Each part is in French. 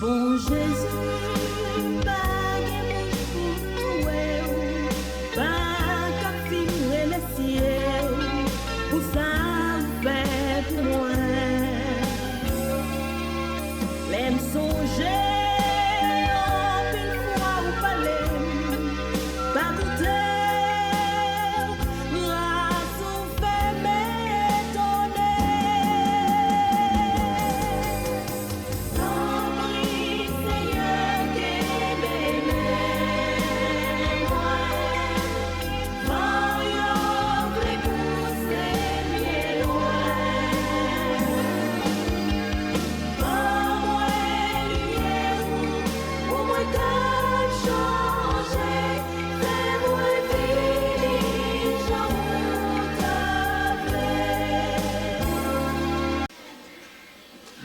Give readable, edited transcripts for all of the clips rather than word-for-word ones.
Bon Jésus, pas pour toi, pas qu'à finir le ciel, pour ça fait pour moi. Même songer, une fois au palais, pas douter, grâce au fait m'étonner.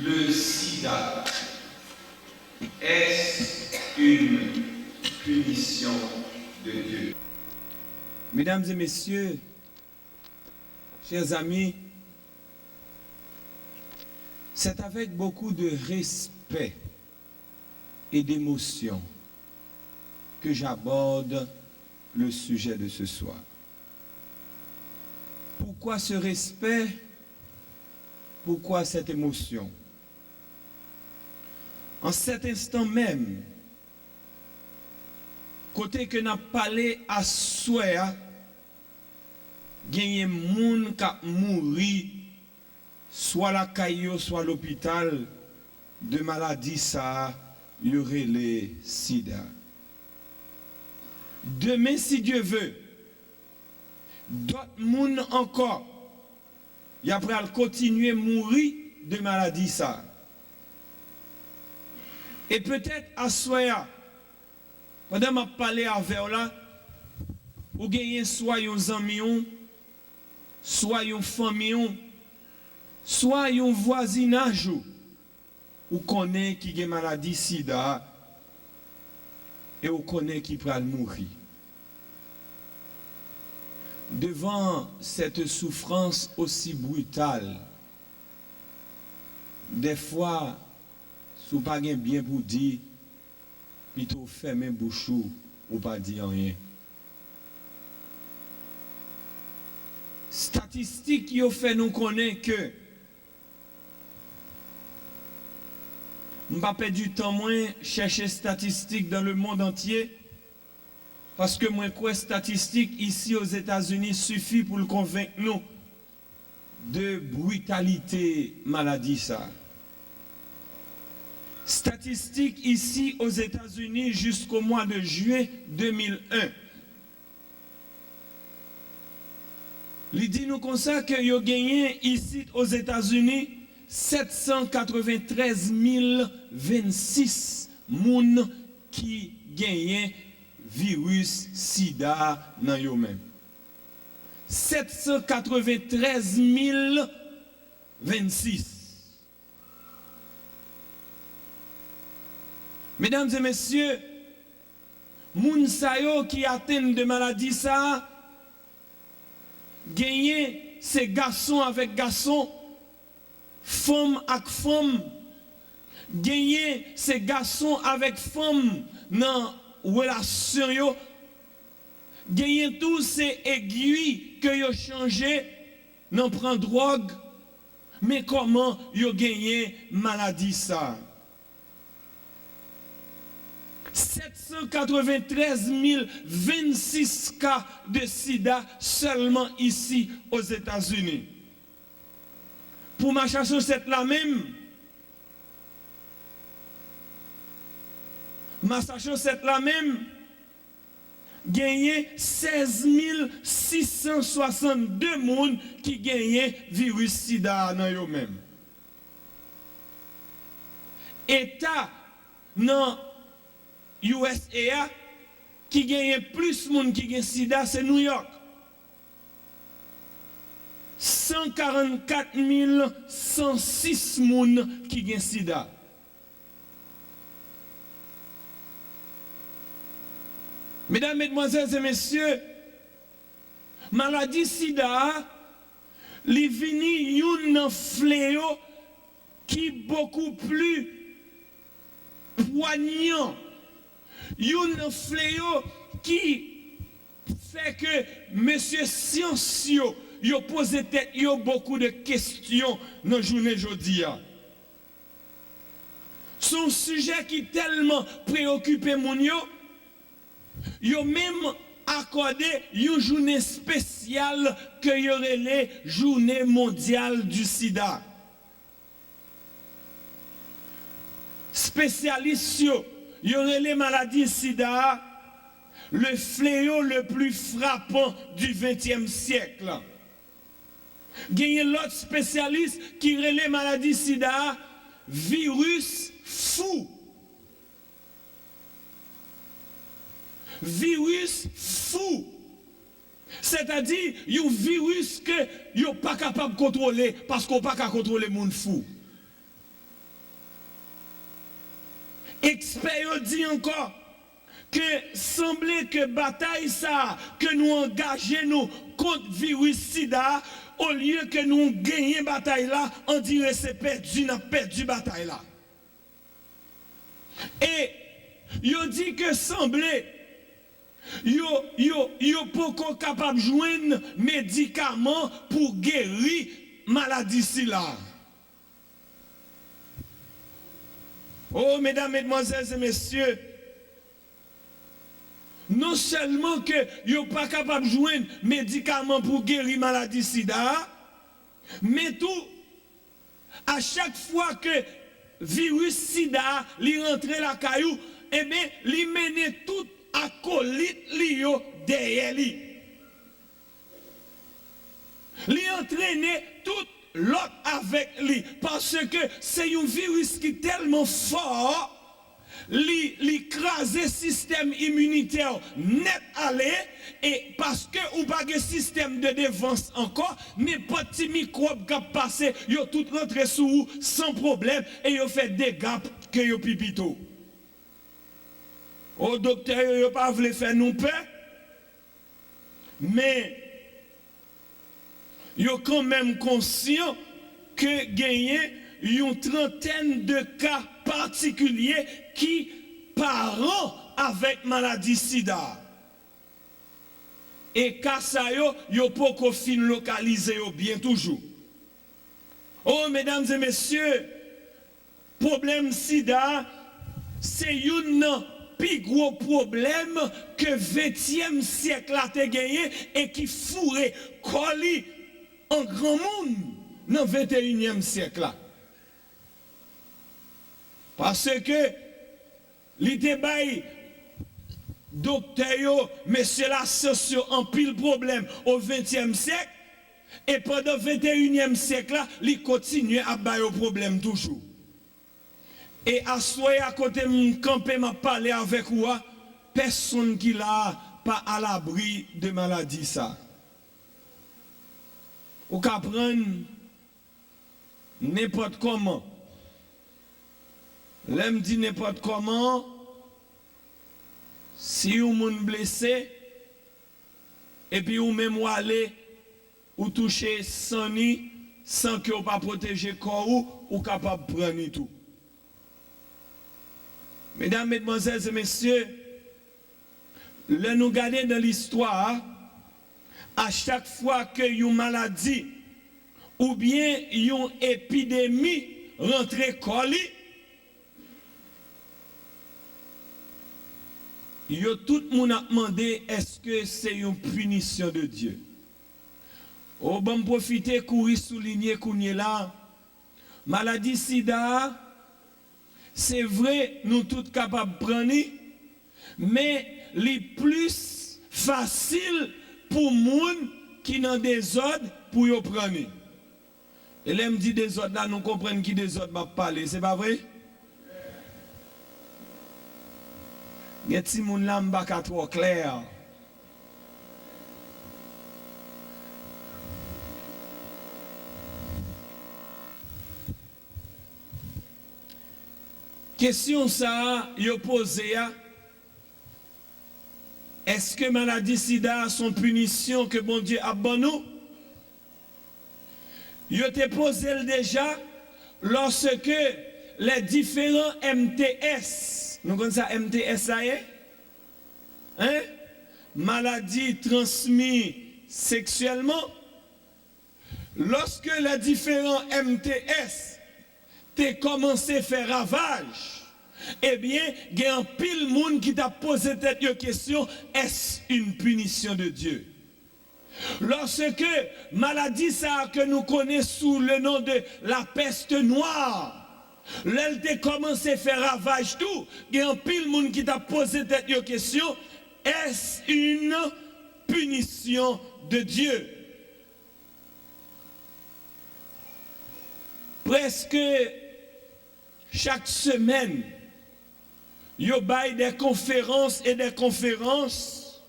Le sida, est-ce une punition de Dieu? Mesdames et messieurs, chers amis, c'est avec beaucoup de respect et d'émotion que j'aborde le sujet de ce soir. Pourquoi ce respect? Pourquoi cette émotion? En cet instant même, côté que n'a parlé à souhait, gagné moun ka mouri, soit la caillou, soit l'hôpital, de maladie ça, y aurait les sida. Demain, si Dieu veut, d'autres moun encore, y après à continuer à mourir de maladie ça. Et peut-être à soya, pendant que je parle avec là, ou gagnez soit un ami, soit une famille, soit un voisinage, ou connaît qui a maladie sida, et ou connaît qui peut mourir. Devant cette souffrance aussi brutale, des fois, si vous n'avez pas bien pour dire, plutôt fermer bouche ou pas dire rien. Statistiques qui ont fait nous connaître que je ne vais pas perdre du temps moins chercher statistiques dans le monde entier parce que moi quoi statistiques ici aux États-Unis suffit pour le convaincre nous de brutalité maladie ça. Statistiques ici aux États-Unis jusqu'au mois de juin 2001. Il dit nous comme ça que y a gagné ici aux États-Unis 793 026 moun qui gagnent virus sida dans yo même. 793 026. Mesdames et messieurs, moun sa yo qui atteignent de maladie ça, gagner ces garçons avec garçons, femmes avec femmes, gagner ces garçons avec femmes dans relation yo, gagner tous ces aiguilles que yo changé, n'en prend drogue, mais comment yo gagner maladie ça? 793 026 cas de sida seulement ici aux États-Unis. Pour Massachusetts là même, gagné 16 662 personnes qui gagnent virus sida dans eux-mêmes. État dans USA qui gagne plus de monde qui gagne sida, c'est New York. 144 106 personnes qui gagne sida. Mesdames, Mesdemoiselles et Messieurs, maladie sida, li vini yon fléau qui beaucoup plus poignant. Yon fléau qui fait que monsieur Sciencio yo pose tête yo beaucoup de questions dans journée jodi a. Son sujet qui tellement préoccupé moun yo même accordé une journée spéciale que y aurait les journée mondiale du sida. Spécialistes y aurait les maladies sida, le fléau le plus frappant du XXe siècle. Il y a l'autre spécialiste qui relève les maladies sida, virus fou. Virus fou. C'est-à-dire, un virus que vous pas capable de contrôler parce qu'on pas capable de contrôler les gens fous. Experts dit encore que semblait que bataille ça, que nous engageons contre virus sida, au lieu que nous gagnions bataille là, on dirait c'est perdu, nous avons perdu bataille là. Et il dit que semblait yo pas capable de joindre médicaments pour guérir maladie si là. Oh mesdames, mesdemoiselles et messieurs, non seulement que yo pas capable de joindre médicaments pour guérir maladie sida, mais tout à chaque fois que virus sida li rentre la caillou, eh bien li mène tout acolyte li yo derrière li. Li entraîne tout l'autre avec lui parce que c'est un virus qui est tellement fort, li crase système immunitaire net aller et parce que ou pas de système de défense encore, n'importe petit microbe qui passe, yo tout rentre sous vous sans problème et yo fait des dégâts que yo pipito. Au docteur, yo pas voulu faire nous peur, mais yo quand même conscient que gagné une trentaine de cas particuliers qui parent avec maladie sida. Et cas ça yo poko fin localisé bien toujours. Oh mesdames et messieurs, problème sida c'est un plus gros problème que 20e siècle a été gagné et qui fourrait colis en grand monde dans le 21e siècle. Parce que l'idée bail docteur, monsieur la socio en pile problème au 20e siècle et pendant le 21e siècle là, il continue à bailler au problème toujours. Et à soyer à côté de camper m'a parlé avec vous, personne qui l'a pas à l'abri de maladie ça. Ou qu'à prendre n'importe comment. L'aime dit n'importe comment. Si vous êtes blessé, et puis vous même aller ou toucher sans ni, sans que vous pas protéger corps ou capable de prendre tout. Mesdames, Mesdemoiselles et Messieurs, le nous garder dans l'histoire, à chaque fois que une maladie ou bien une épidémie rentre colis, yo tout le monde a demandé est-ce que c'est une punition de Dieu. Oh, bon, profiter, courir, souligner, qu'on là. Maladie sida, c'est vrai, nous tous capables de prendre, mais les plus facile pour moun qui dans des ordres pour y prendre. Et là, me dit des ordres là, nous comprenons qui des ordres m'a parlé, c'est pas vrai? Il y a des moun là, m'baka trop clair. Question ça, yo posé a. Est-ce que maladie sida a son punition que bon Dieu a bon nous? Yo te posé déjà lorsque les différents MTS, nous connaissons ça MTS ça est? Hein? Maladie transmise sexuellement. Lorsque les différents MTS t'es commencé à faire ravage, eh bien, il y a un pile monde qui t'a posé cette question, est-ce une punition de Dieu? Lorsque maladie ça que nous connaissons sous le nom de la peste noire, elle t'a commencé à faire ravage tout, il y a un pile monde qui t'a posé cette question, est-ce une punition de Dieu? Presque chaque semaine, yo bail des conférences et des conférences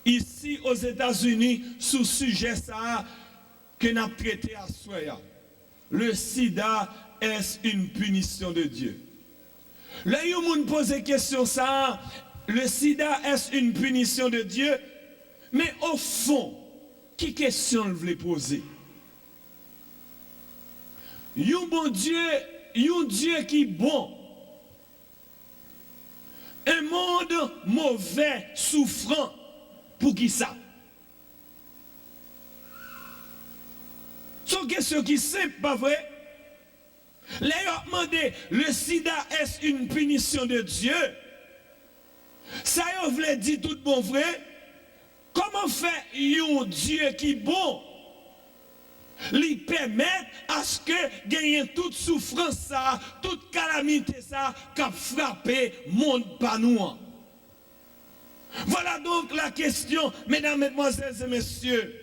ici aux États-Unis sous sujet ça que n'a traité à soya. Le sida est une punition de Dieu. Là, yo moun pose question ça, le sida est une punition de Dieu, mais au fond, qui question vous voulez poser? Yon bon Dieu, yon Dieu qui est bon. Un monde mauvais, souffrant, pour qui ça? C'est une question qui est simple, pas vrai? Les gens demandé, le sida est une punition de Dieu? Ça yon voulait dire tout bon vrai? Comment fait yon Dieu qui est bon? Lui permettre à ce que gagne toute souffrance ça, toute calamité ça, qu'a frappé monde par nous. Voilà donc la question, mesdames, mesdemoiselles et messieurs.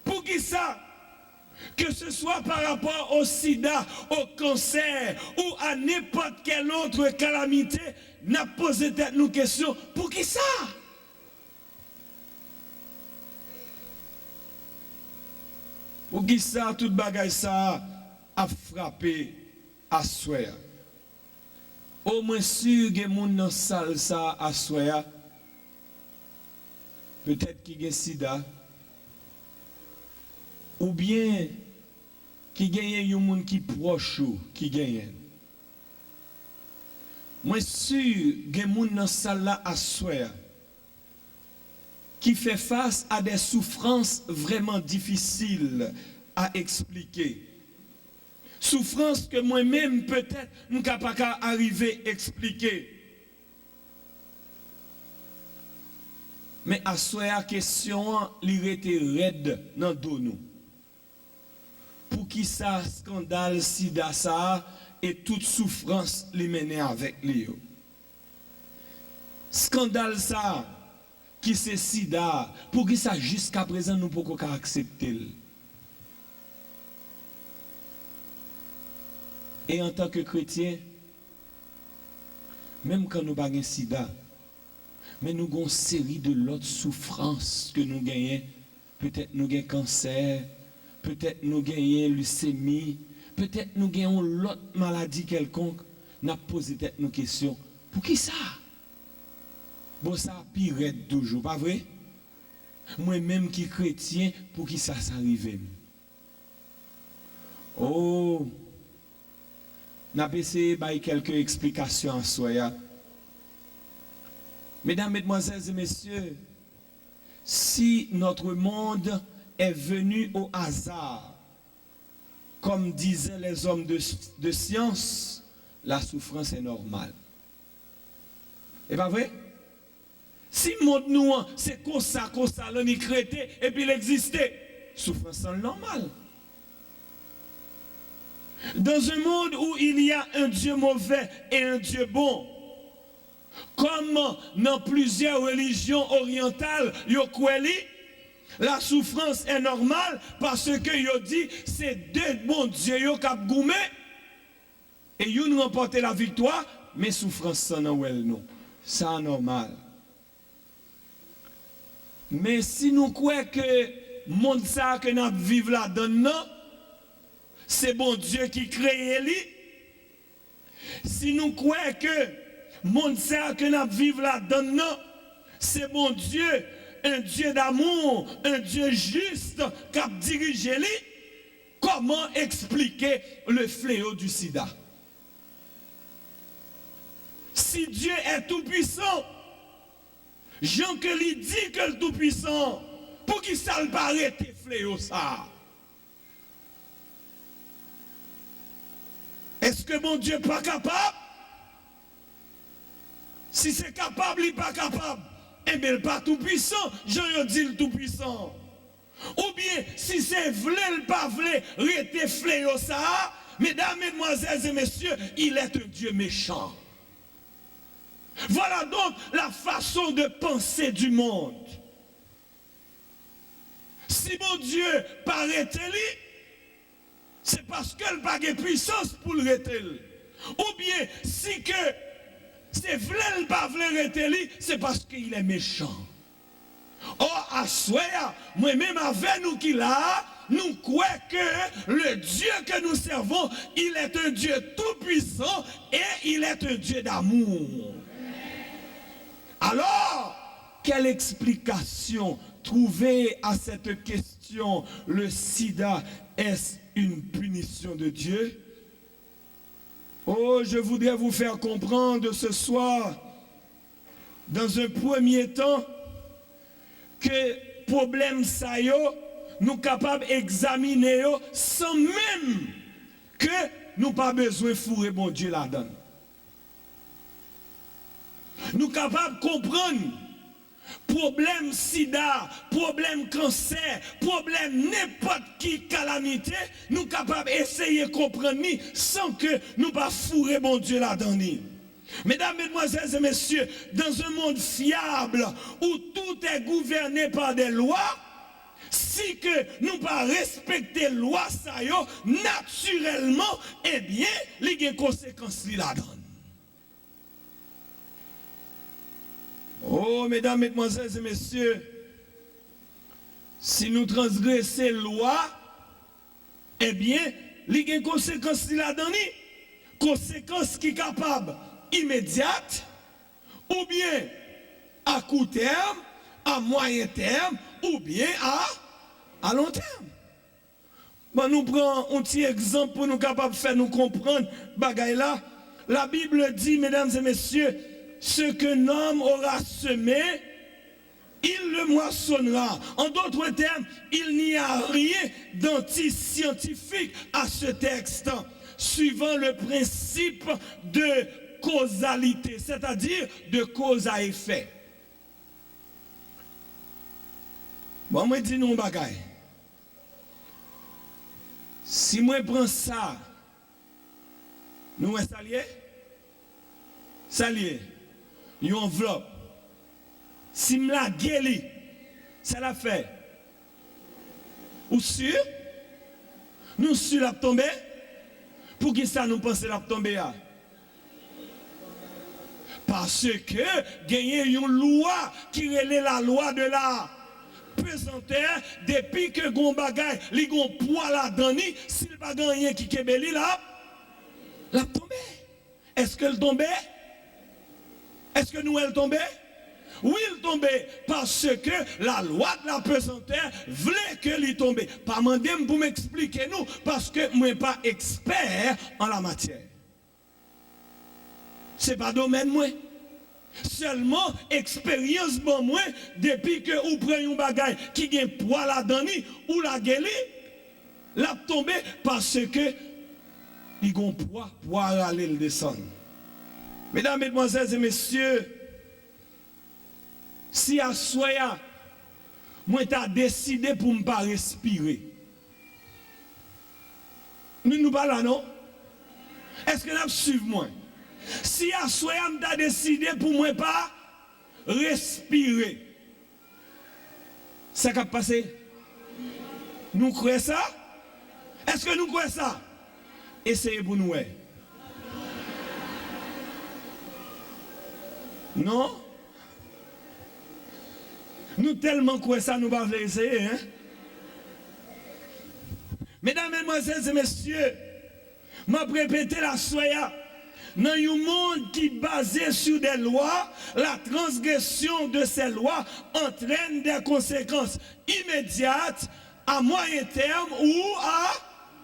Pour qui ça? Que ce soit par rapport au sida, au cancer ou à n'importe quelle autre calamité, n'a posé nous question. Pour qui ça? Pour qui ça, tout bagay ça a frappé à soi. Au moins sûr que moun nan salle ça à soi. Peut-être qu'il y a sida. Ou bien qui gagne un moun qui proche ou qui gagne. Moi sûr que moun nan salle là à soi qui fait face à des souffrances vraiment difficiles à expliquer. Souffrances que moi-même peut-être je ne suis pas arriver à expliquer. Mais à la question, il était raide dans dos nous. Pour qui ça scandale sida ça et toute souffrance les mener avec lui. Scandale ça qui c'est sida, pour qui ça jusqu'à présent nous ne pouvons pas accepter. Et en tant que chrétien, même quand nous n'avons pas sida, mais nous avons une série de l'autre souffrances que nous gagnons. Peut-être nous gagnons cancer, peut-être nous gagnons leucémie, peut-être nous gagnons l'autre maladie quelconque. Nous avons posé nos questions. Pour qui ça? Bon, ça pire toujours, pas vrai? Moi-même qui chrétien, pour qui ça s'arrive? Oh, n'a pas essayé de quelques explications à soi. Mesdames, mesdemoiselles et messieurs, si notre monde est venu au hasard, comme disaient les hommes de science, la souffrance est normale. Et pas vrai? Si monde nous, c'est comme ça, l'on y créé, et puis il existait. Souffrance c'est normal. Dans un monde où il y a un Dieu mauvais et un Dieu bon, comme dans plusieurs religions orientales, la souffrance est normale parce que yo dit c'est deux bons dieux qui ont goumé et ils ont remporté la victoire, mais souffrance ça non. C'est normal. Mais si nous croyons que le monde ça que nous vivons là-dedans, c'est bon Dieu qui crée lui. Si nous croyons que le monde ça que nous vivons là-dedans, c'est bon Dieu, un Dieu d'amour, un Dieu juste qui a dirigé lui, comment expliquer le fléau du sida? Si Dieu est tout-puissant, Jean que lui dit que le tout-puissant, pour qu'il ça le paraît fléau ça? Est-ce que mon Dieu n'est pas capable? Si c'est capable, il n'est pas capable. Eh bien, il n'est pas tout-puissant. Jean dit le tout-puissant. Ou bien, si c'est vrai, il pas vrai, rete fléau ça, mesdames, mesdemoiselles et messieurs, il est un Dieu méchant. Voilà donc la façon de penser du monde. Si mon Dieu paraît lui, c'est parce qu'elle n'a pas de puissance pour le retenir. Ou bien, si que c'est vrai, il pas vrai retenir, c'est parce qu'il est méchant. Or, à soi, moi-même avec nous qui là, nous croyons que le Dieu que nous servons, il est un Dieu tout-puissant et il est un Dieu d'amour. Alors, quelle explication trouver à cette question, le sida, est-ce une punition de Dieu? Oh, je voudrais vous faire comprendre ce soir, dans un premier temps, que problème ça yo, nous capables d'examiner sans même que nous pas besoin de fourrer bon Dieu là-dedans. Nous capables de comprendre problème sida, problème cancer, problème n'importe qui calamité, nous capables d'essayer de comprendre sans que nous pas fourrer bon Dieu là-dedans. Mesdames, mesdemoiselles et messieurs, dans un monde fiable où tout est gouverné par des lois, si que nous pas respecter les lois, ça yo, naturellement, eh bien, il y a des conséquences là-dedans. Oh, mesdames, mesdemoiselles et messieurs, si nous transgressons les lois, eh bien, il y a des conséquences là-dedans. Conséquences qui sont capables immédiates, ou bien à court terme, à moyen terme, ou bien à long terme. Bon, nous prenons un petit exemple pour nous capables de faire nous comprendre bagaille là. La Bible dit, mesdames et messieurs, ce qu'un homme aura semé, il le moissonnera. En d'autres termes, il n'y a rien d'anti-scientifique à ce texte, suivant le principe de causalité, c'est-à-dire de cause à effet. Bon, moi, dis nous un bagay. Si moi prends ça, nous installons, salier, une enveloppe. Si me la guéli, ça l'a fait. Ou sûr? Nous sûr la tomber? Pour qui ça nous pense la tomber? Parce que gagner une loi qui relève la loi de la pesanteur, depuis que gon bagay, li gon poids la dani, s'il pas gagner qui kebeli là, la tomber. Est-ce qu'elle tombait? Est-ce que nous elle tombait? Oui, il tombait parce que la loi de la pesanteur voulait que il tombe. Pas mandem pour m'expliquer nous parce que moi suis pas expert en la matière. C'est pas domaine moi. Seulement expérience bon moi depuis que ou prend un bagage qui gagne poids la dani ou la guéli, la tomber parce que il gon poids aller le descendre. Mesdames, mesdemoiselles et messieurs, Si à soya, moi t'as décidé pour ne pas respirer. Nous pas là, non? Est-ce que vous suivez moi? Si à soya, t'as décidé pour moi pas respirer. Ça qui passé? Nous croyons ça? Est-ce que nous croyons ça? Essayez pour nous. Non? Nous tellement croyons ça, nous ne pouvons pas essayer. Hein? Mesdames, mesdemoiselles et messieurs, je vais répéter la soya. Dans un monde qui est basé sur des lois, la transgression de ces lois entraîne des conséquences immédiates à moyen terme ou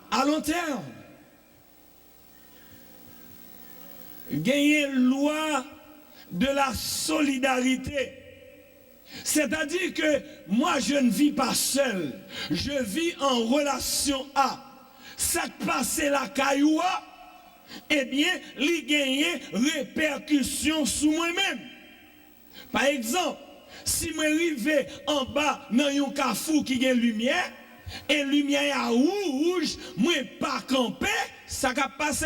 à long terme. Gagner loi de la solidarité. C'est-à-dire que moi je ne vis pas seul, je vis en relation à. Ça qui passe la cailloua, eh bien, il gagne répercussion sur moi-même. Par exemple, si je arrive en bas dans un carrefour qui a lumière, et lumière à rouge, moi pas camper, ça qui passe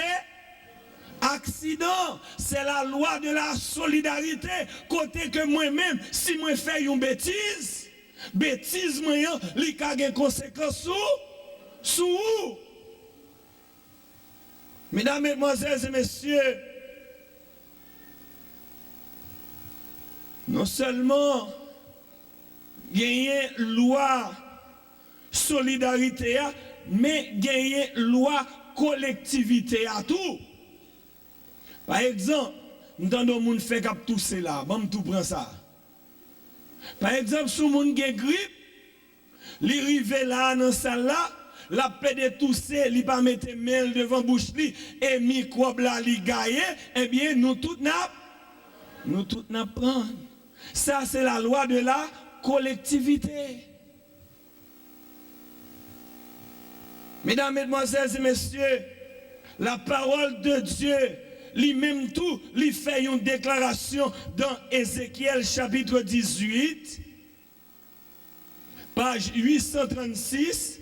accident. C'est la loi de la solidarité. Côté que moi-même, si moi fais une bêtise, moi, il y a des conséquences sur où? Mesdames, mesdemoiselles et messieurs, non seulement gagner loi solidarité, mais gagner loi collectivité à tout. Par exemple, nous avons des gens qui font tousser là, bon, tout prend ça. Par exemple, si vous avez une grippe, il arrive là dans salle là, la paix de tousser, il pas mettre mail devant bouche li et microbe là li gagne, eh bien nous tout n'a prendre. Ça c'est la loi de la collectivité. Mesdames, mesdemoiselles et messieurs, la parole de Dieu, lui-même tout, lui fait une déclaration dans Ézéchiel chapitre 18, page 836.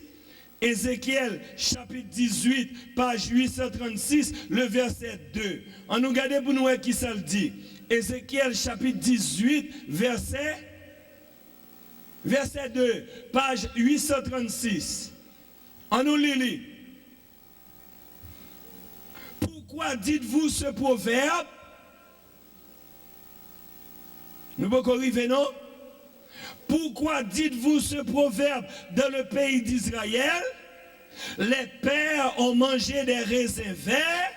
Ézéchiel chapitre 18, page 836, le verset 2. On nous regarde pour nous qui ça le dit. Ézéchiel chapitre 18, verset 2, page 836. On nous lit. Pourquoi dites-vous ce proverbe? Nous pouvons arriver, non? Pourquoi dites-vous ce proverbe dans le pays d'Israël? Les pères ont mangé des raisins verts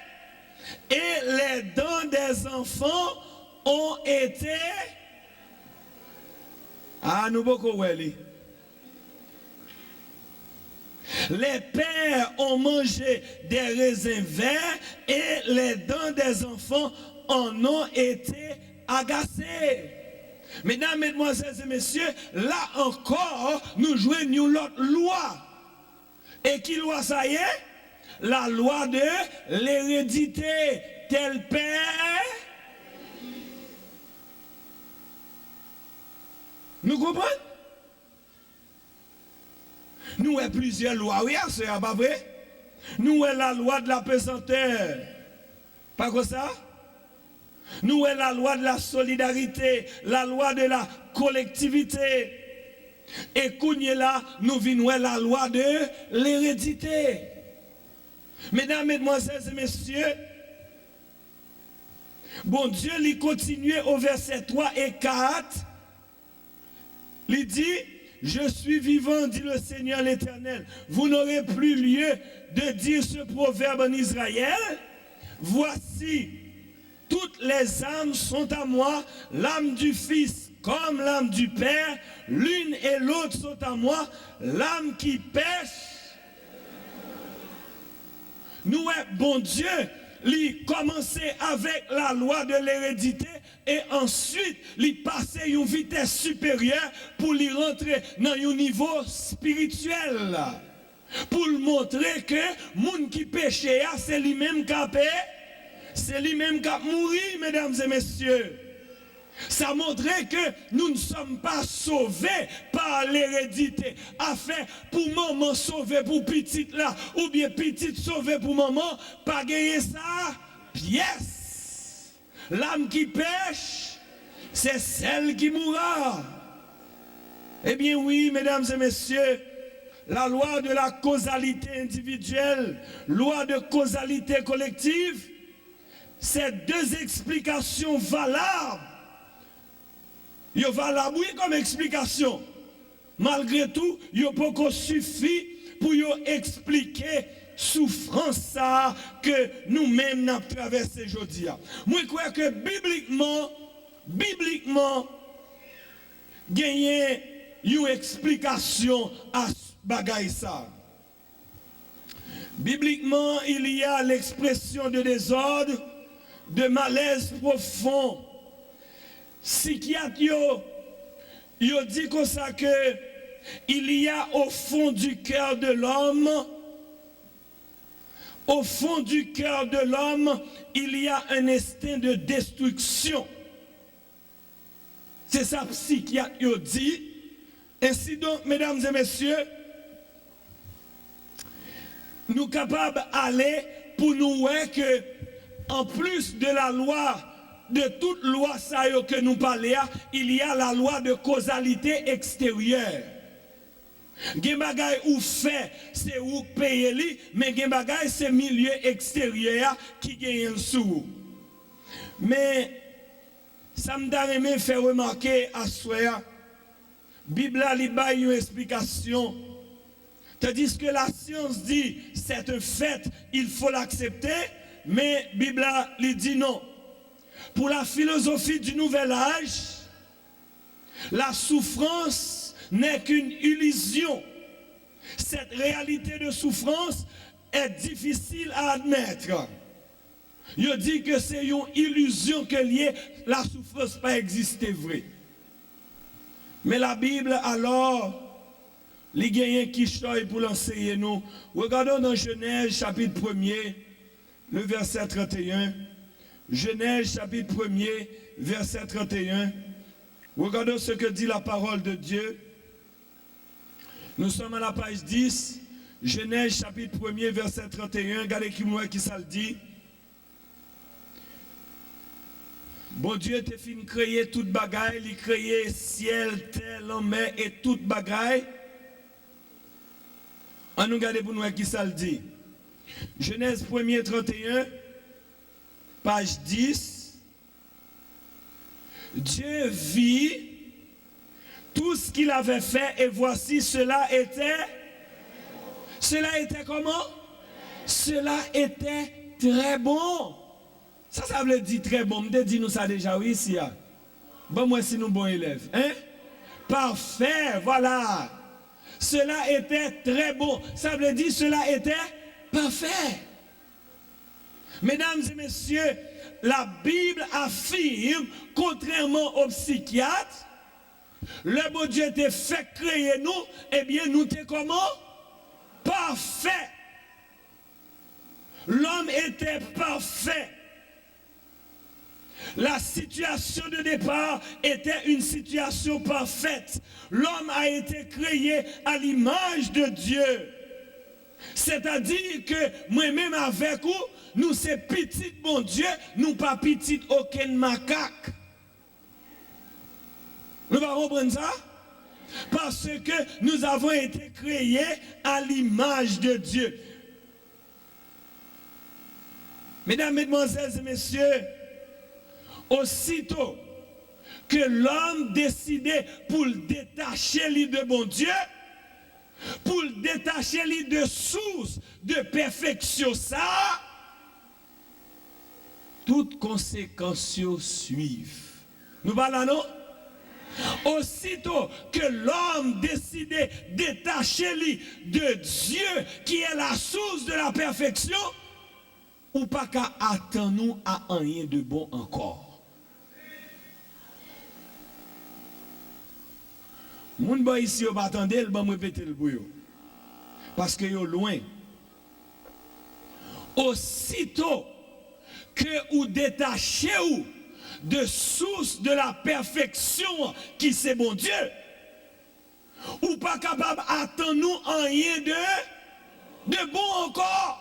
et les dents des enfants ont été... Ah, nous beaucoup les pères ont mangé des raisins verts et les dents des enfants en ont été agacées. Mesdames, mesdemoiselles et messieurs, là encore, nous joignons l'autre loi. Et qui loi ça y est? La loi de l'hérédité. Tel père. Nous comprenons? Nous avons plusieurs lois, oui, c'est pas vrai? Nous avons la loi de la pesanteur. Pas comme ça? Nous avons la loi de la solidarité, la loi de la collectivité. Et là, nous venons la loi de l'hérédité. Mesdames, mesdemoiselles et messieurs, bon Dieu, il continue au verset 3 et 4. Il dit, je suis vivant, dit le Seigneur l'Éternel. Vous n'aurez plus lieu de dire ce proverbe en Israël. Voici, toutes les âmes sont à moi, l'âme du Fils comme l'âme du Père, l'une et l'autre sont à moi, l'âme qui pêche. Nous, bon Dieu, il commençait avec la loi de l'hérédité et ensuite il passait une vitesse supérieure pour lui rentrer dans un niveau spirituel. Pour lui montrer que moun qui péché, c'est lui-même qui a péché. C'est lui-même qui a mouru, mesdames et messieurs. Ça montrait que nous ne sommes pas sauvés par l'hérédité. Afin pour maman sauver pour petite là, ou bien petite sauver pour maman, pas gagner ça, pièce. L'âme qui pêche, c'est celle qui mourra. Eh bien oui, mesdames et messieurs, la loi de la causalité individuelle, loi de causalité collective, c'est deux explications valables. Yo valable oui comme explication. Malgré tout, yo pas suffit pour yo expliquer souffrance ça que nous-mêmes n'a traversé aujourd'hui. Moi je crois que bibliquement gagner une explication à bagay ça. Bibliquement, il y a l'expression de désordre, de malaise profond. Psychiatre yo dit comme ça que il y a au fond du cœur de l'homme, il y a un instinct de destruction. C'est ça psychiatre yo dit. Ainsi donc, mesdames et messieurs, nous capables d'aller pour nous voir que en plus de la loi, de toute loi ça que nous parlons, il y a la loi de causalité extérieure. Gen bagay ou fait, c'est ou payer li, mais gen bagay c'est milieu extérieur qui gagne sous. Mais ça me donne faire remarquer à soi, Bible a une explication. Tandis que la science dit c'est un fait, il faut l'accepter, mais Bible lui dit non. Pour la philosophie du nouvel âge, la souffrance n'est qu'une illusion. Cette réalité de souffrance est difficile à admettre. Il dit que c'est une illusion que la souffrance pas exister vrai. Mais la Bible alors, les gagnants qui choisissent pour l'enseigner nous. Regardons dans Genèse chapitre 1er, le verset 31. Genèse chapitre 1er, verset 31. Regardons ce que dit la parole de Dieu. Nous sommes à la page 10. Genèse chapitre 1er, verset 31. Regardez qui ça le dit. Bon Dieu t'a fait créer toute bagaille, il créé ciel, terre, l'homme et toute bagaille. On nous regarde pour nous qui ça le dit. Genèse 1er 31, page 10. Dieu vit tout ce qu'il avait fait et voici cela était comment? Cela était très bon. Ça veut dire très bon. Je dis nous ça déjà oui ici. Bon moi si nous bons élèves, hein? Parfait, voilà. Cela était très bon. Ça veut dire cela était parfait. Mesdames et messieurs, la Bible affirme, contrairement aux psychiatres, le bon Dieu t'a fait créer nous, eh bien nous t'es comment? Parfait. L'homme était parfait. La situation de départ était une situation parfaite. L'homme a été créé à l'image de Dieu. C'est-à-dire que moi-même avec vous, nous c'est petit bon Dieu, nous pas petit aucun macaque. Nous va comprendre ça? Parce que nous avons été créés à l'image de Dieu. Mesdames, mesdemoiselles et messieurs, aussitôt que l'homme décidait pour le détacher lui de bon Dieu, pour le détacher lui de source de perfection, ça, toutes conséquences suivent. Nous parlons, non? Aussitôt que l'homme décidait de détacher lui de Dieu, qui est la source de la perfection, ou pas qu'à attendre nous à rien de bon encore. Moun ba ici yo pas attendre, il va me répéter le bouillon. Parce que yo loin. Aussitôt que ou détachez ou de source de la perfection qui c'est bon Dieu. Ou pas capable d'attendre nous rien de bon encore.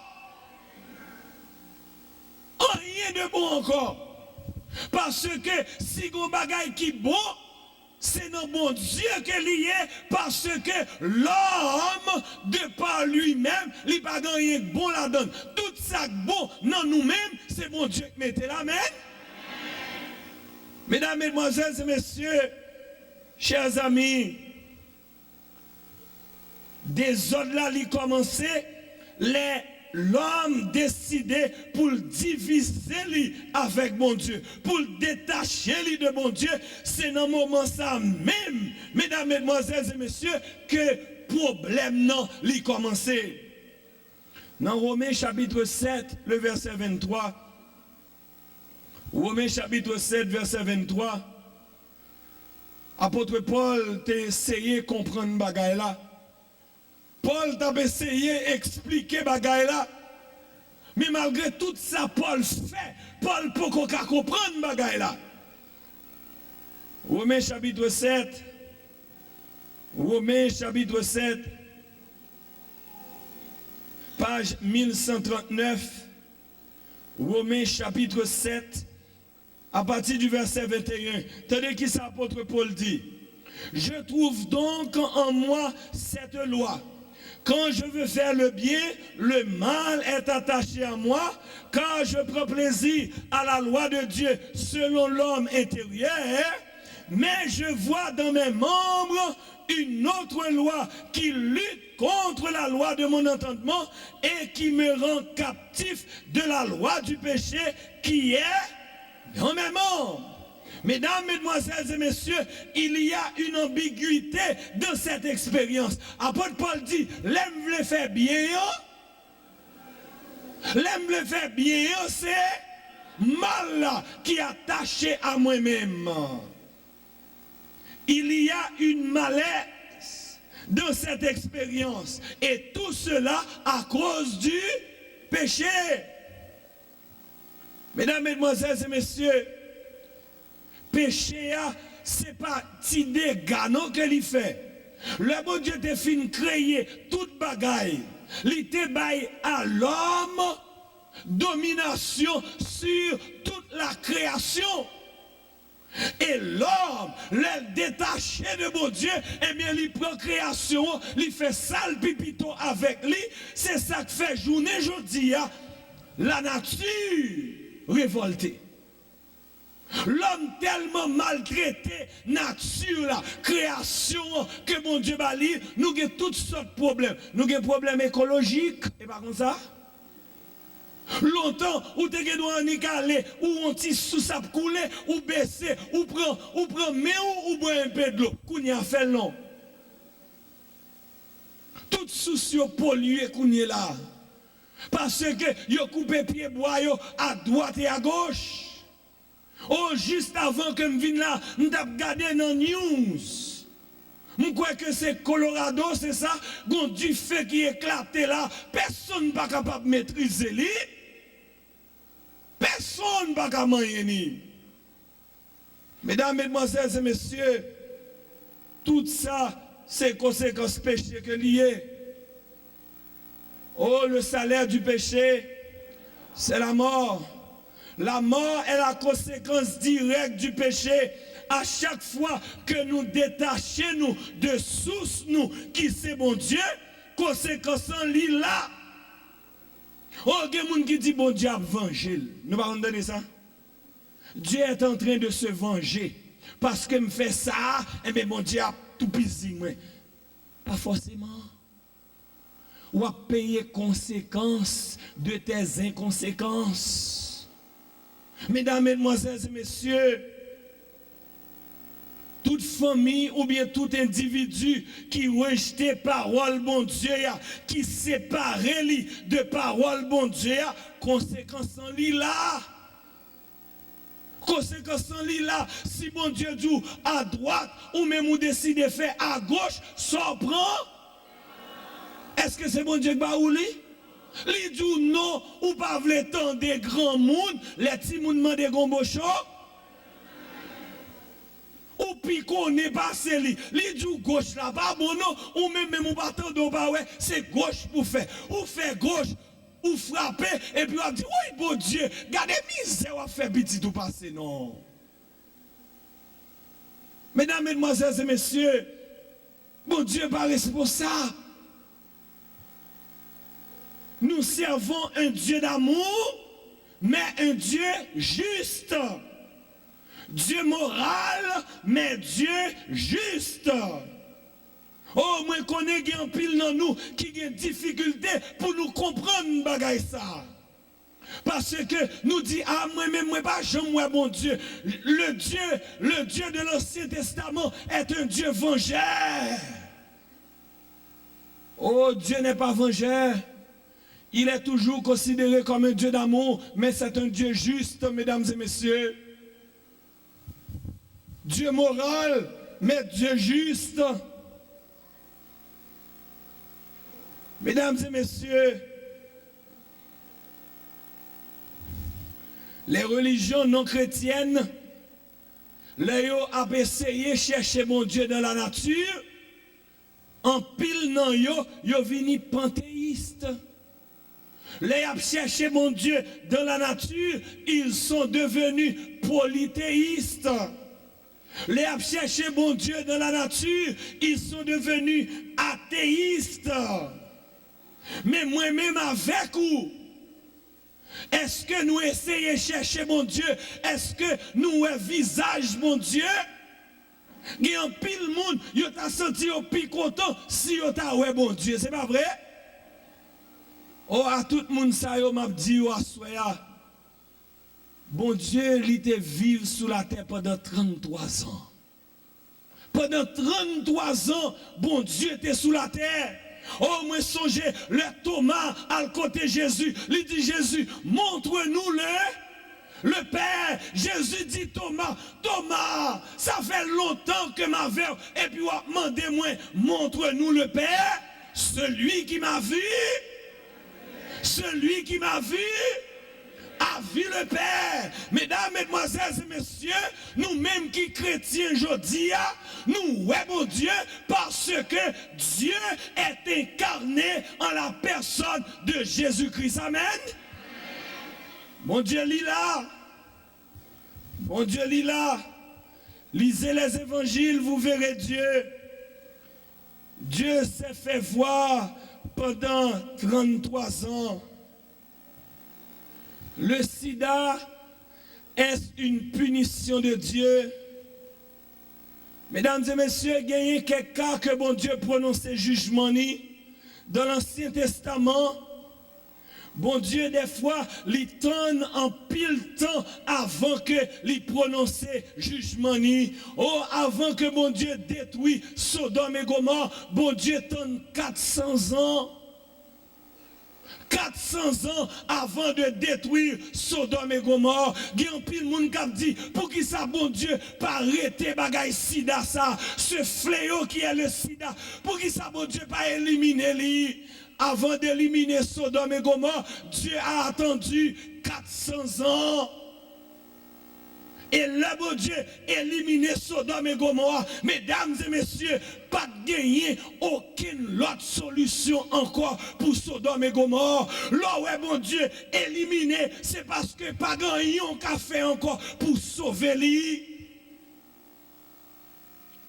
Rien de bon encore. Parce que si vous bagaille qui bon, c'est dans bon Dieu que lié parce que l'homme, de par lui-même, il n'a pas rien de bon la donne. Tout ça bon dans nous-mêmes, c'est bon Dieu qui mette l'amen. Mesdames, mesdemoiselles et messieurs, chers amis, des autres là, il commençait, l'homme décidait pour diviser lui avec mon Dieu, pour détacher lui de mon Dieu. C'est dans le moment ça même, mesdames, mesdemoiselles et messieurs, que problème non, lui commençait. Dans Romains chapitre 7, le verset 23, Romains chapitre 7, verset 23, apôtre Paul t'a essayé de comprendre bagaille là. Paul t'a essayé d'expliquer bagaille là. Mais malgré tout ça, Paul fait. Paul peut qu'on comprendre bagaille là. Romains chapitre 7. Romains chapitre 7. Page 1139. Romains chapitre 7. À partir du verset 21. Tenez qui l'apôtre Paul dit. Je trouve donc en moi cette loi. Quand je veux faire le bien, le mal est attaché à moi, car je prends plaisir à la loi de Dieu selon l'homme intérieur, mais je vois dans mes membres une autre loi qui lutte contre la loi de mon entendement et qui me rend captif de la loi du péché qui est dans mes membres. Mesdames, mesdemoiselles et messieurs, il y a une ambiguïté dans cette expérience. Apôtre Paul dit, l'aime le faire bien, l'aime le faire bien, c'est mal qui est attaché à moi-même. Il y a une malaise dans cette expérience. Et tout cela à cause du péché. Mesdames, mesdemoiselles et messieurs, péché, c'est pas petit dégât non que l'il fait. Le bon Dieu te fin créer toute bagaille. Il te baille à l'homme domination sur toute la création. Et l'homme, le détaché de mon Dieu, eh bien, il prend création, il fait sale pipito avec lui. C'est ça que fait journée aujourd'hui, la nature révoltée. L'homme tellement maltraité, nature, la création, que mon Dieu bali, nous avons toutes sortes de problèmes. Nous avons des problèmes écologiques, et pas comme ça. Longtemps, ou te gen doit nicaler, ou on ti sous sa couler, ou baisser, ou prend mais ou boire un peu de l'eau. Kounya fait non. Tout souci pollué kounya là. Parce que yo coupé pied bois yo à droite et à gauche. Oh, juste avant que je vienne là, je vais regarder dans news. Je crois que c'est Colorado, c'est ça. Il du feu qui éclate là. Personne n'est pas capable de maîtriser lui. Personne n'est pas capable de maîtriser. Mesdames, mesdemoiselles et messieurs, tout ça, c'est conséquence péché que lié. Oh, le salaire du péché, c'est la mort. La mort est la conséquence directe du péché. À chaque fois que nous détachons de source nous qui c'est bon Dieu, conséquence en lit là. Oh, il y a des gens qui disent bon Dieu a vengé. Nous ne pouvons pas donner ça. Dieu est en train de se venger. Parce que me fait ça, et bien bon Dieu a tout pisé. Pas forcément. Ou à payer conséquences de tes inconséquences. Mesdames, mesdemoiselles et messieurs, toute famille ou bien tout individu qui rejette parole bon Dieu, qui sépare lui de parole bon Dieu, conséquence en lui là. Conséquence en lui là, si bon Dieu dit à droite ou même ou décide de faire à gauche, ça prend. Est-ce que c'est bon Dieu qui va ou lui? Li dit non, ou pas vle tant des grands monde, les petits monde demandent gombo chaud. pico n'est pas li du gauche là bas bon non ou même ou battant de bas ouais c'est gauche pour faire ou fait gauche ou frapper et puis on dit oui bon Dieu gardez misère à faire petit tout passer non. Mesdames, mesdemoiselles et messieurs, bon Dieu pas responsable. Nous servons un Dieu d'amour, mais un Dieu juste. Dieu moral, mais Dieu juste. Oh, moi, je connais un pile dans nous qui a une difficulté pour nous comprendre bagay ça. Parce que nous dit, ah, moi-même, moi, pas, je moi, bon Dieu. Le Dieu de l'Ancien Testament est un Dieu vengeur. Oh, Dieu n'est pas vengeur. Il est toujours considéré comme un Dieu d'amour, mais c'est un Dieu juste, mesdames et messieurs. Dieu moral, mais Dieu juste. Mesdames et messieurs, les religions non chrétiennes, les a essayé de chercher mon Dieu dans la nature, en pile non yo vini panthéiste. Les a cherché mon Dieu dans la nature, ils sont devenus polythéistes. Les a cherché mon Dieu dans la nature, ils sont devenus athéistes. Mais moi-même avec vous, est-ce que nous essayons de chercher mon Dieu? Est-ce que nous avons visage mon Dieu? Il y a un pile monde, il t'a senti au plus content si il t'a ouais bon Dieu, c'est pas vrai? Oh, à tout le monde, ça m'a dit, oh, bon Dieu, il était vivre sous la terre pendant 33 ans. Pendant 33 ans, bon Dieu était sous la terre. Oh, moi, songez, le Thomas à côté Jésus. Il dit, Jésus, montre-nous le Père. Jésus dit, Thomas, ça fait longtemps que ma verre. Et puis, demandez-moi, montre-nous le Père. Celui qui m'a vu. Celui qui m'a vu a vu le Père. Mesdames, mesdemoiselles et messieurs, nous-mêmes qui chrétiens aujourd'hui, nous, ouais, mon Dieu, parce que Dieu est incarné en la personne de Jésus-Christ. Amen. Mon Dieu, lit là. Mon Dieu, lit là. Lisez les évangiles, vous verrez Dieu. Dieu s'est fait voir pendant 33 ans. Le sida est une punition de Dieu. Mesdames et messieurs, il y a quelques cas que bon Dieu prononçait jugement dans l'Ancien Testament. Bon Dieu, des fois, il tourne en pile temps avant que il prononce jugement. Oh, avant que bon Dieu détruit Sodome et Gomorrhe, bon Dieu tourne 400 ans. 400 ans avant de détruire Sodome et Gomorrhe, il y a un pile monde qui dit pour qui ça bon Dieu pas arrêter bagay sida ça, ce fléau qui est le sida, pour qui ça bon Dieu pas éliminer lui. Avant d'éliminer Sodome et Gomorrhe, Dieu a attendu 400 ans. Et là, bon Dieu, éliminer Sodome et Gomorrhe. Mesdames et messieurs, pas de gagner aucune autre solution encore pour Sodome et Gomorrhe. Là, ouais, bon Dieu, éliminer, c'est parce que pas gagné qu'a fait encore pour sauver lui.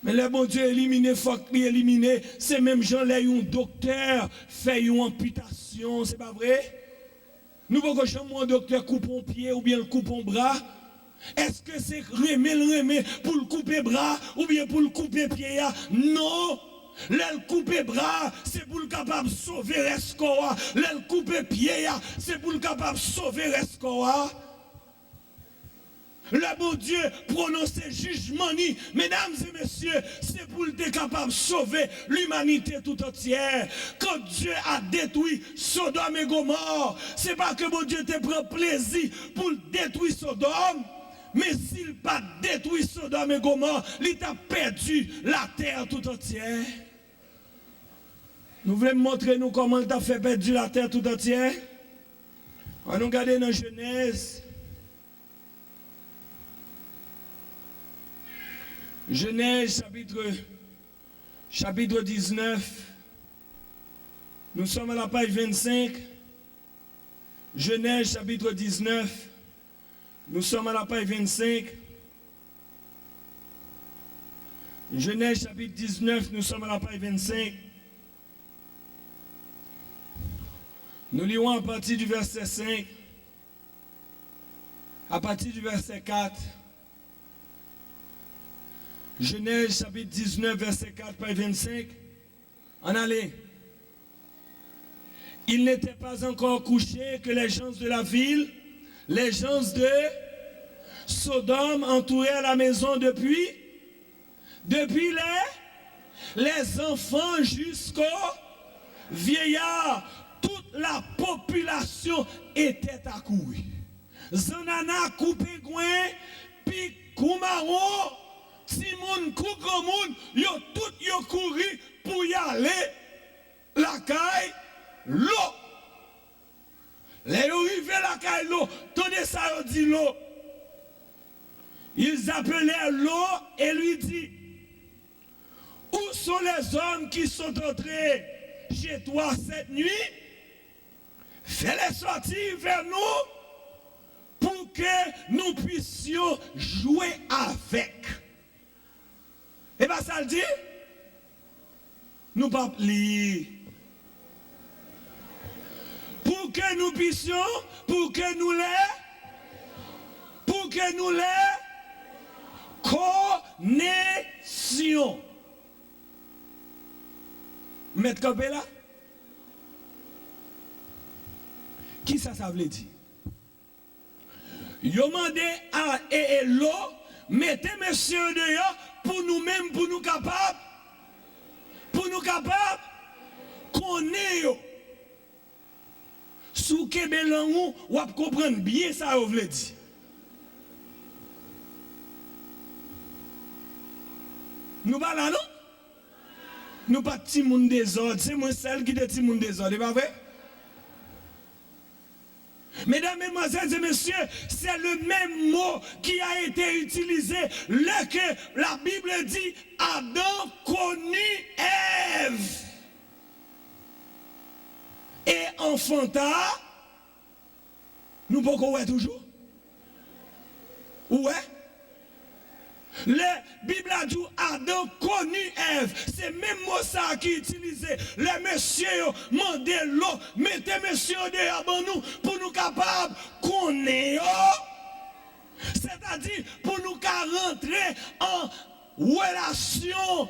Mais le bon Dieu éliminer, faut qu'il éliminer. C'est même gens là, un docteur fait une amputation, c'est pas vrai? Nous pouvons jamais un docteur coupe un pied ou bien coupe un bras. Est-ce que c'est remet pour le couper bras ou bien pour le couper pied? Non. Le couper bras, c'est pour le capable de sauver l'escoa. Le couper pied, c'est pour le capable de sauver l'escoa. Le bon Dieu prononce jugement, mesdames et messieurs, c'est pour être capable de sauver l'humanité tout entière. Quand Dieu a détruit Sodome et Gomorrhe, c'est pas que bon Dieu te prend plaisir pour détruire Sodome, mais s'il n'a pas détruit Sodome et Gomorrhe, il a perdu la terre tout entière. Nous voulons montrer nous comment il a fait perdre la terre tout entière. On nous regarde dans Genèse. Genèse chapitre 19. Nous sommes à la page 25. Genèse chapitre 19. Nous sommes à la page 25. Genèse chapitre 19, nous sommes à la page 25. Nous lisons à partir du verset 5, à partir du verset 4. Genèse chapitre 19, verset 4, page 25. En allez. Il n'était pas encore couché que les gens de la ville, les gens de Sodome entouraient la maison depuis les enfants jusqu'aux vieillards. Toute la population était accourue. Zanana coupé coin, puis Koumaron, Timoun, Koukomoun, yo tout yo couru pour y aller la caille l'eau. Les yo arrivé la caille l'eau, tenez ça yo dit l'eau. Ils appelèrent l'eau et lui dit: où sont les hommes qui sont entrés chez toi cette nuit? Fais-les sortir vers nous pour que nous puissions jouer avec. Et bien ça le dit, nous pas lire. Pour que nous puissions, pour que nous les connaissions. Mettre campé là? Qui ça veut dire? Yo mandé à et l'eau, mettez monsieur dehors pour nous-mêmes, pour nous capables connaître. Sous Kébélan, ou à comprendre bien ça vous veut dire. Nous pas là non? Nous pas petit monde désordre, c'est moi celle qui est petit monde désordre, c'est pas vrai? Mesdames, mesdemoiselles et messieurs, c'est le même mot qui a été utilisé lorsque la Bible dit Adam connut Ève et enfanta. Nous pouvons voir toujours. Ouais. La Bible a dit Adam connut Ève. C'est même mot ça qui est utilisé. Les messieurs mandé l'eau, mettez messieurs dehors nous pour nous capables connaître. C'est-à-dire pour nous rentrer en relation.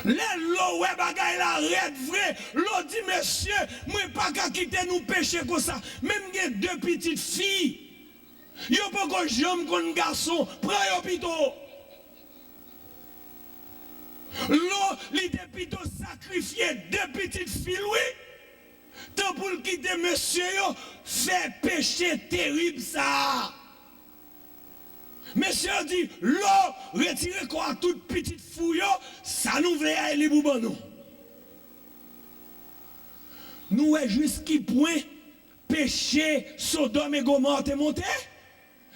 Les lots, ouais, bagay la red vrai. L'eau dit, monsieur, moi pas qu'à quitter nous pécher comme ça. Même les deux petites filles. Yo pas qu'on j'aime qu'on garçon. Prends yo pito. L'eau, l'idée plutôt sacrifier deux petites filles, oui. Tant pour quitter monsieur, yo, fait péché terrible ça. Monsieur dit, l'eau, retirez quoi toute petite fouille, ça nous veut aller pour nous. Nous est jusqu'à point péché Sodome et Gomorrhe est monté.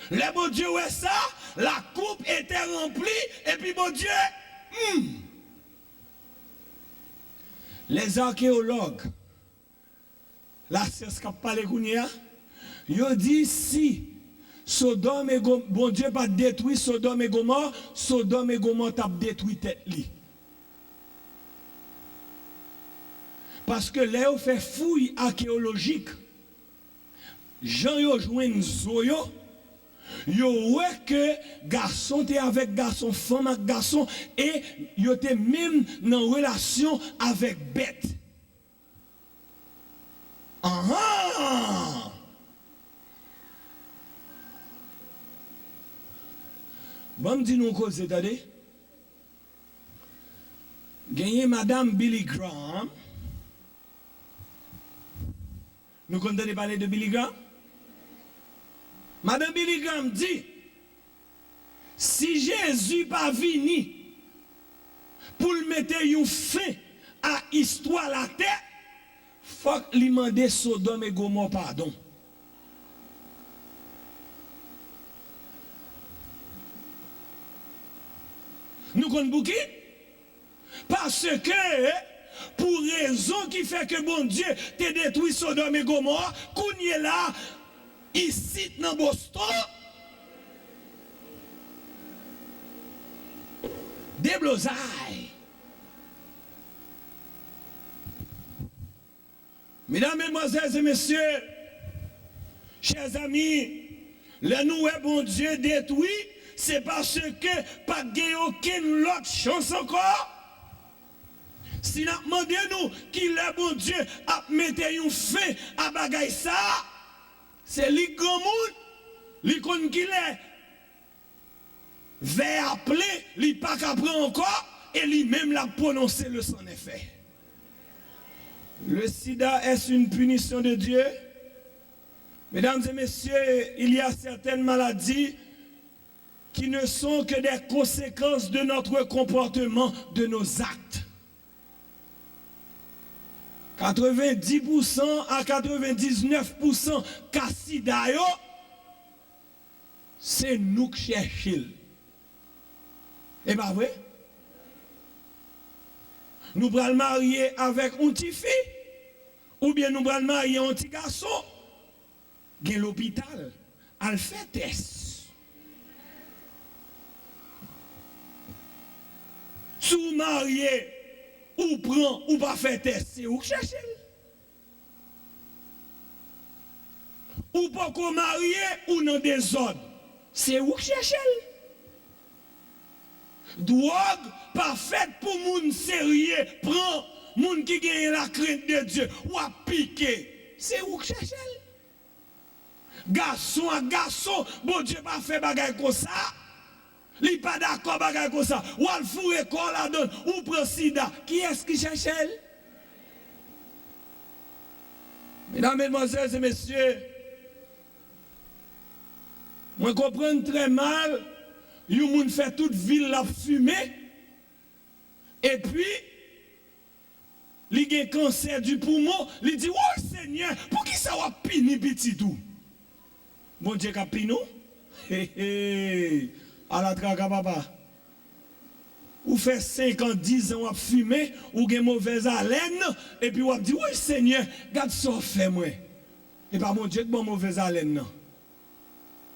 Le bon Dieu ouais ça, la coupe était remplie et puis bon Dieu, les archéologues, la science qui a parlé kounia, ils dit si Sodome et Gomorrhe, bon Dieu pas détruit Sodome et Gomorrhe t'a détruit tête li. Parce que là on fait fouille archéologique. Jean yo joine zoyo, yo ouais que garçon t'es avec garçon, femme avec garçon et yo t'es même dans relation avec bête. Bon, dis nous cause, c'est-à-dire, gagné Madame Billy Graham. Nous comptons parler de Billy Graham. Madame Billy Graham dit, si Jésus pas venu pour mettre une fin à l'histoire la terre, faut qu'il demander Sodome et Gomorrhe pardon. Nous connaissons qui? Parce que, pour raison qui fait que bon Dieu t'a détruit Sodome et Gomorrhe, qu'on y est là, ici dans Boston, des blosailles. Mesdames, Mesdemoiselles et Messieurs, chers amis, le nouveau bon Dieu détruit, c'est parce que pas de aucune autre chance encore. Si nous demandons nous qui le bon Dieu a mis un fin à bagay ça, c'est lui grand monde, lui qu'on qui l'est. Va appeler, lui pas qu'à prendre encore, et lui-même l'a prononcé le son effet. Le sida est une punition de Dieu. Mesdames et messieurs, il y a certaines maladies qui ne sont que des conséquences de notre comportement, de nos actes. 90% à 99% sida, c'est nous qui cherchons. Et pas vrai? Nous allons marier avec une petite fille, ou bien nous allons marier un petit garçon. Il y a l'hôpital, elle fait test. Si vous mariez, ou prend, ou pas fait test, c'est où chercher. Ou pas qu'on marier, ou dans des ordres, c'est où chercher. Drogue pas faite pour moun sérieux, prend moun qui gagne la crainte de Dieu, ou à piquer, c'est où chercher. Garçon à garçon, bon Dieu pas fait bagay comme ça. Li pas d'accord bagay comme ça. Ou al fourre corps la donne, ou prend sida. Qui est-ce qui cherche elle? Mesdames, Mesdemoiselles et Messieurs, moi comprends très mal, yon moun fait toute ville la fumer, et puis, li gen cancer du poumon, li dit, oh Seigneur, pour qui ça va pini petit tout? Bon Dieu ka pino? Hé hé, à la traque papa. Ou fait 5 ans, 10 ans, ou fumer, ou gen mauvaise haleine, et puis ou dit, oui Seigneur, garde ça fait moi. Et pas mon Dieu, bon mauvaise haleine non.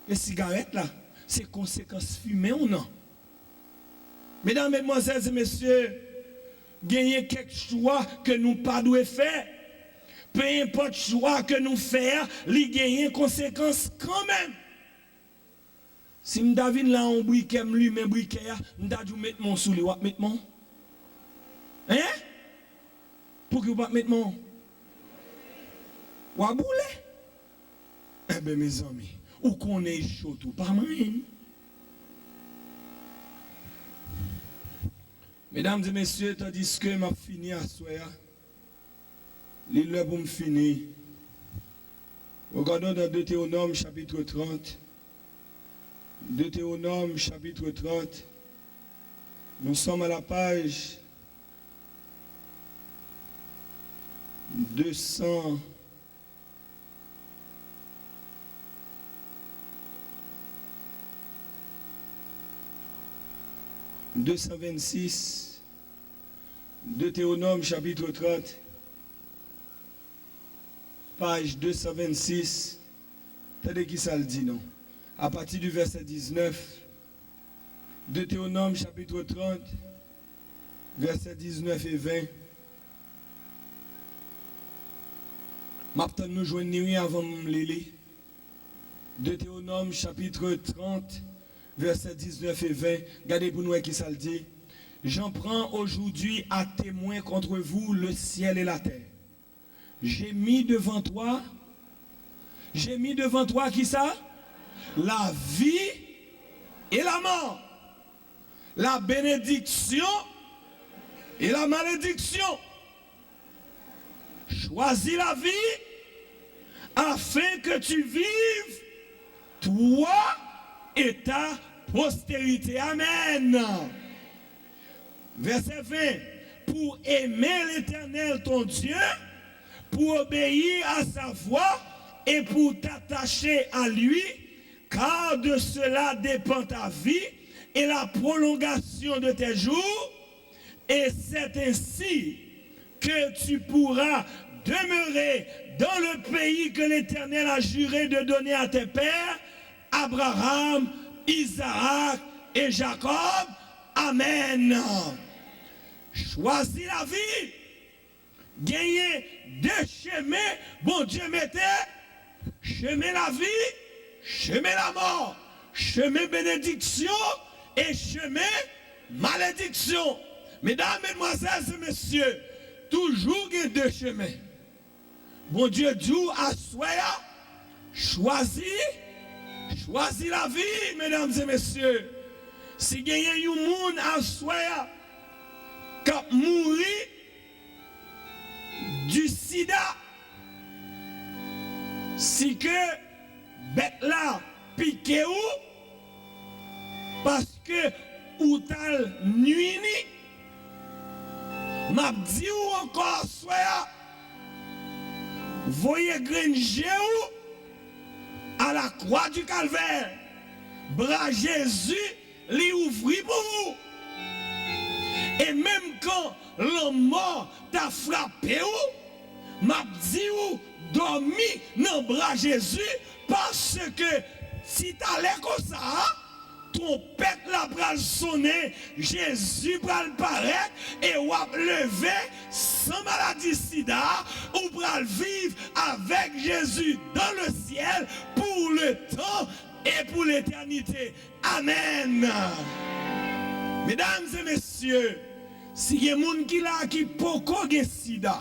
Les cigarettes là, c'est conséquences fumées ou non? Mesdames, Mesdemoiselles et Messieurs, gagner quelques choix que nous pas doit faire. Peu importe choix que nous faisons, il y a une conséquence quand même. Si je David là on briquet lui même briquet, je dû mettre mon sous lui, mettre mon. Hein? Pour que vous pas mettre mon. Ou à bouler? Eh bien mes amis, ou qu'on est chaud tout pas moyen. Mesdames et messieurs, tandis que m'a fini à soir, l'île pour me finir. Regardons dans Deutéronome chapitre 30. Deutéronome chapitre 30. Nous sommes à la page 200. « 226, Deutéronome chapitre 30, page 226, attendez qui ça le dit non? À partir du verset 19, Deutéronome chapitre 30, verset 19 et 20. Maintenant nous joignons rien avant de me lire. Deutéronome chapitre 30, verset 19 et 20, regardez pour nous qui ça le dit. J'en prends aujourd'hui à témoin contre vous le ciel et la terre. J'ai mis devant toi qui ça? La vie et la mort. La bénédiction et la malédiction. Choisis la vie afin que tu vives, toi et ta postérité. Amen. Verset 20. Pour aimer l'Éternel ton Dieu, pour obéir à sa voix et pour t'attacher à lui, car de cela dépend ta vie et la prolongation de tes jours, et c'est ainsi que tu pourras demeurer dans le pays que l'Éternel a juré de donner à tes pères, Abraham, Isaac et Jacob. Amen. Choisis la vie. Gagner deux chemins. Bon Dieu mettait chemin la vie, chemin la mort, chemin bénédiction et chemin malédiction. Mesdames, mesdemoiselles et messieurs, toujours il y a deux chemins. Bon Dieu dit à soi, choisis la vie, mesdames et messieurs. Si il y a un monde à soi qui a mouru du sida, si que bête là piqué ou parce que ou tal nuit m'a dit ou encore soit voyez Granger à la croix du calvaire, bras Jésus lui ouvrit pour vous. Et même quand l'homme mort t'a frappé ou m'a dit ou dormi dans bras Jésus, parce que si t'allais comme ça, ton pète la bras sonner, Jésus va paraître et ou lever sans maladie sida, ou va vivre avec Jésus dans le ciel pour le temps et pour l'éternité. Amen. Mesdames et messieurs, si y a des gens qui là qui poko gen sida,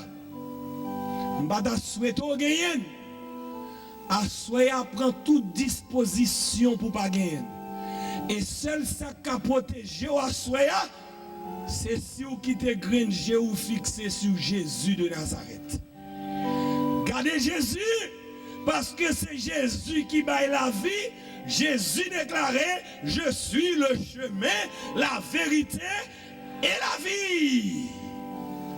m'bata souhaite au gagner. Assoya prend toute disposition pour pas gagner. Et seul ça qui a protégé Assoya, c'est si vous quittez Granger ou fixé sur Jésus de Nazareth. Gardez Jésus, parce que c'est Jésus qui baille la vie. Jésus déclarait, je suis le chemin, la vérité et la vie.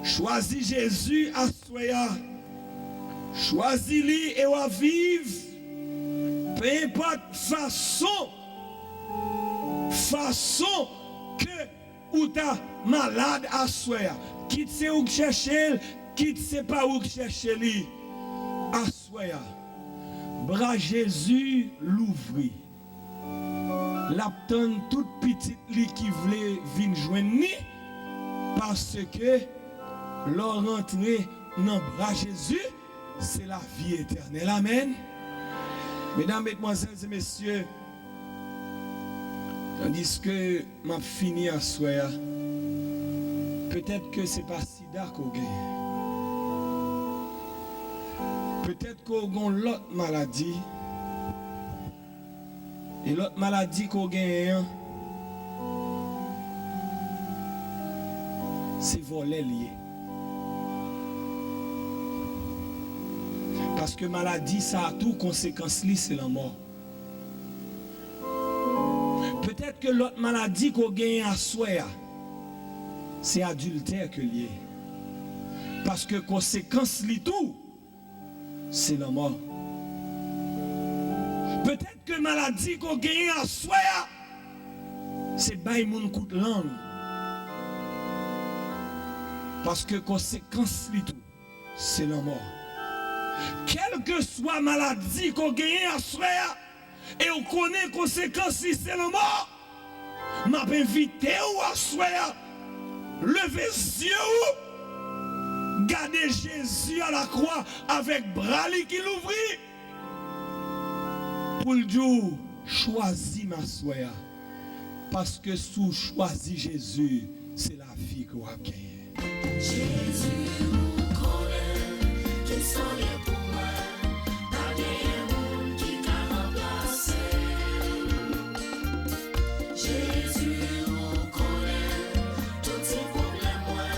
Choisis Jésus à Soya. Choisis-lui et à vivre. Peu importe façon que ou ta malade à Soya. Quitte c'est où chercher, quitte c'est pas où chercher lui. À Soya. Bras Jésus l'ouvrit. L'abtonne toute petite li qui voulait venir joindre parce que leur rentrée dans bras Jésus, c'est la vie éternelle. Amen. Mesdames, mesdemoiselles et messieurs, tandis que m'a fini à soir, peut-être que c'est pas sida qu'on gagne. Peut-être qu'on a l'autre maladie. Et l'autre maladie qu'on gagne, c'est voler lié. Parce que maladie, ça a tout conséquence, c'est la mort. Peut-être que l'autre maladie qu'on gagne à soi, c'est adultère que lié. Parce que conséquence, tout, c'est la mort. Peut-être que maladie qu'on gagne à soi, c'est bail moun coup de langue. Parce que conséquence, tout, c'est la mort. Quelle que soit maladie qu'on gagne à soi, et on connaît conséquences, c'est la mort, m'a invité ou à soi, lever les yeux, garder Jésus à la croix avec bras qui l'ouvrit. Pour le jour, choisis ma soeur. Parce que sous choisis Jésus, c'est la vie qu'on a gagnée. Jésus, vous connaissez qui sont les pour moi. Pas de monde qui t'a remplacé. Jésus, vous connaissez tous ces problèmes, moi,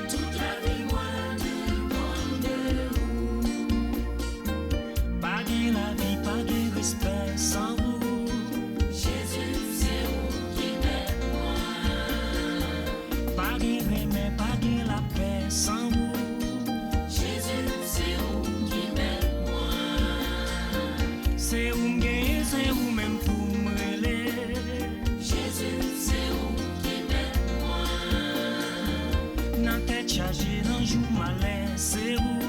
toute la vie, moi, de Pas de la vie, pas de respect sans vous. Jésus, c'est vous qui m'aide, moi. Pas de remède, pas de la paix sans vous. nan tête chargée, nan jour malais, c'est où?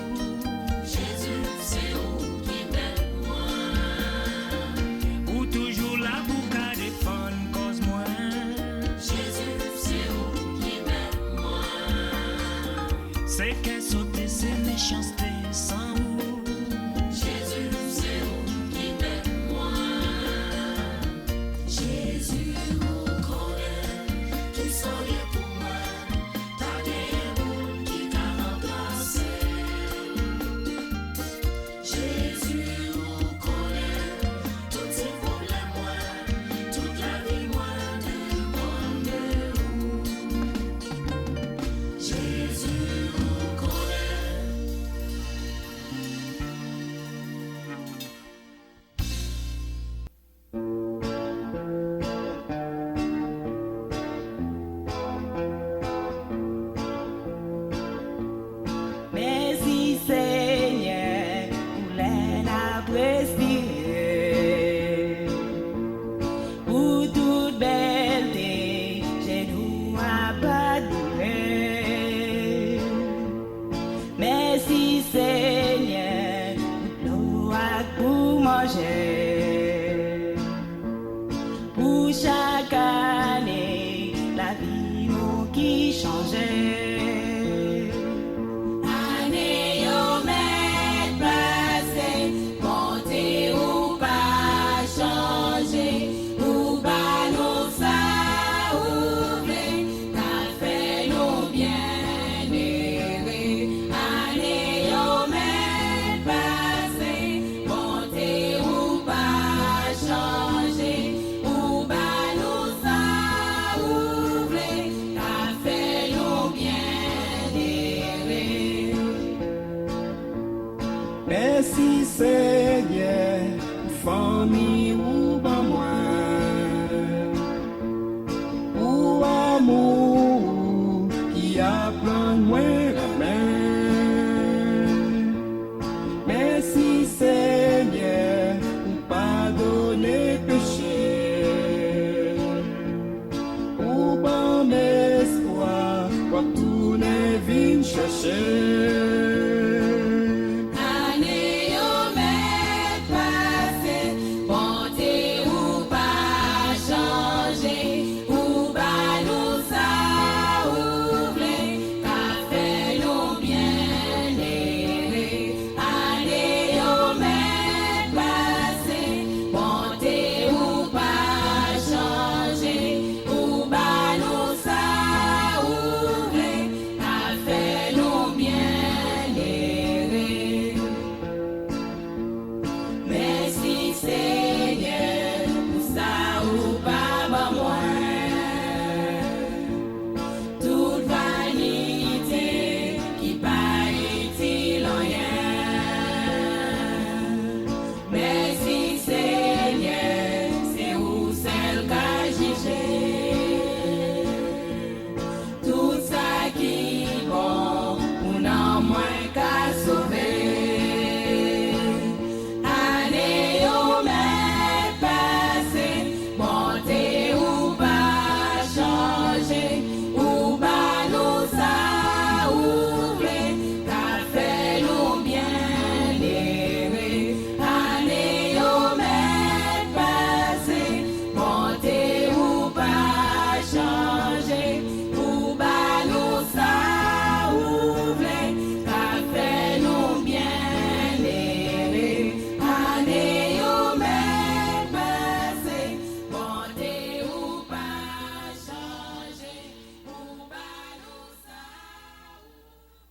Jésus, c'est où qui m'aide moi? Ou toujours là pour qu'à défendre cause moi. Jésus, c'est où qui m'aide moi? C'est qu'elle saute ses méchancetés sans où. Jésus, c'est où qui m'aide moi? Jésus, vous connaît, qui sont liés pour moi. T'as des mondes qui t'a remplacé. Jésus, vous connaît, tous ces problèmes, moi, toute la vie, moi, dépend de vous. Jésus, vous connaît. Merci Seigneur pour l'air à respirer, pour toute belleté, j'ai nous abandonné. Merci Seigneur pour l'eau pour manger, pour chaque année la vie nous qui changeait. Année yo met passé, compter ou pas changer, ou pas nous ça ouvrir, qu'a fait nous bien aimer. Année yo met passé, compter ou pas changer, ou pas nous ça ouvrir, qu'a fait nous bien aimer. Merci Seigneur, famille ou pas moi, ou amour qui apprend moins la main. Merci Seigneur, pour pardonner péché, pour bon espoir, pour tourner vine chercher.